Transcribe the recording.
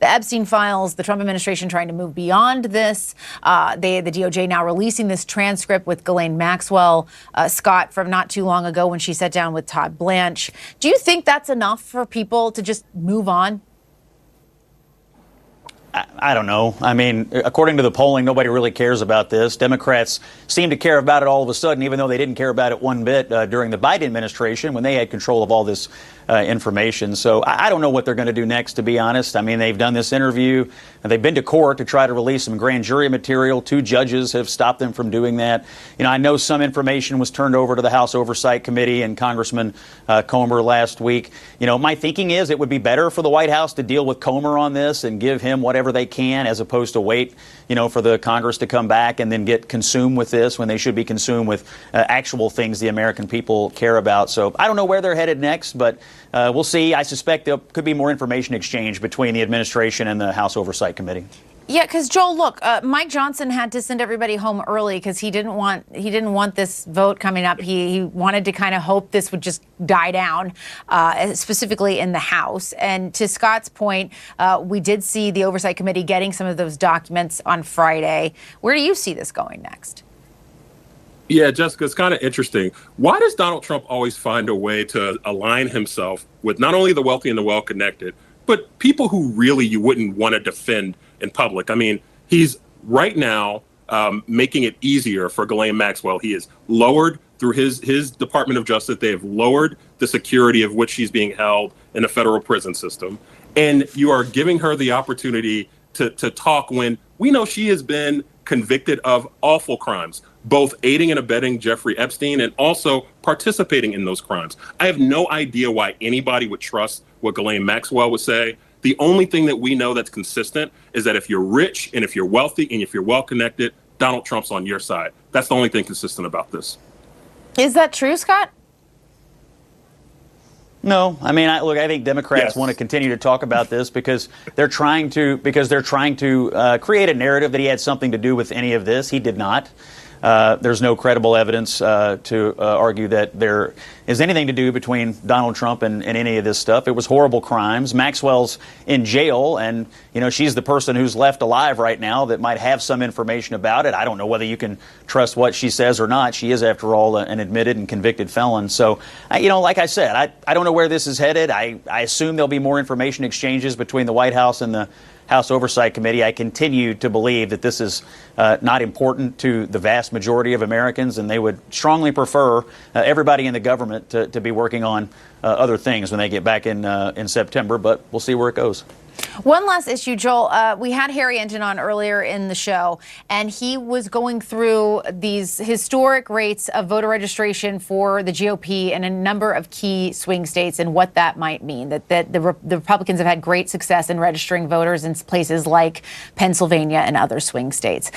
the Epstein files, the Trump administration trying to move beyond this. The DOJ now releasing this transcript with Ghislaine Maxwell, Scott, from not too long ago when she sat down with Todd Blanche. Do you think that's enough for people to just move on? I don't know. I mean, according to the polling, nobody really cares about this. Democrats seem to care about it all of a sudden, even though they didn't care about it one bit during the Biden administration when they had control of all this information. So I don't know what they're going to do next, to be honest. I mean, they've done this interview, and they've been to court to try to release some grand jury material. 2 judges have stopped them from doing that. You know, I know some information was turned over to the House Oversight Committee and Congressman Comer last week. You know, my thinking is it would be better for the White House to deal with Comer on this and give him whatever they can, as opposed to wait, you know, for the Congress to come back and then get consumed with this when they should be consumed with actual things the American people care about. So I don't know where they're headed next, but we'll see. I suspect there could be more information exchange between the administration and the House Oversight Committee. Yeah, because Joel, look, Mike Johnson had to send everybody home early because he didn't want this vote coming up. He wanted to kind of hope this would just die down, specifically in the House. And to Scott's point, we did see the Oversight Committee getting some of those documents on Friday. Where do you see this going next? Yeah, Jessica, it's kind of interesting. Why does Donald Trump always find a way to align himself with not only the wealthy and the well-connected, but people who really you wouldn't want to defend in public? I mean, he's right now making it easier for Ghislaine Maxwell. He has lowered, through his Department of Justice, they have lowered the security of which she's being held in a federal prison system. And you are giving her the opportunity to talk when we know she has been convicted of awful crimes, both aiding and abetting Jeffrey Epstein and also participating in those crimes. I have no idea why anybody would trust what Ghislaine Maxwell would say. The only thing that we know that's consistent is that if you're rich and if you're wealthy and if you're well-connected, Donald Trump's on your side. That's the only thing consistent about this. Is that true, Scott? No, I mean, look, I think Democrats want to continue to talk about this because they're trying to create a narrative that he had something to do with any of this. He did not. There's no credible evidence to argue that there is anything to do between Donald Trump and any of this stuff. It was horrible crimes. Maxwell's in jail, and, you know, she's the person who's left alive right now that might have some information about it. I don't know whether you can trust what she says or not. She is, after all, an admitted and convicted felon. So, you know, like I said, I don't know where this is headed. I assume there'll be more information exchanges between the White House and the House Oversight Committee. I continue to believe that this is not important to the vast majority of Americans, and they would strongly prefer everybody in the government to be working on other things when they get back in September, but we'll see where it goes. One last issue, Joel. We had Harry Enten on earlier in the show, and he was going through these historic rates of voter registration for the GOP in a number of key swing states and what that might mean, that the Republicans have had great success in registering voters in places like Pennsylvania and other swing states.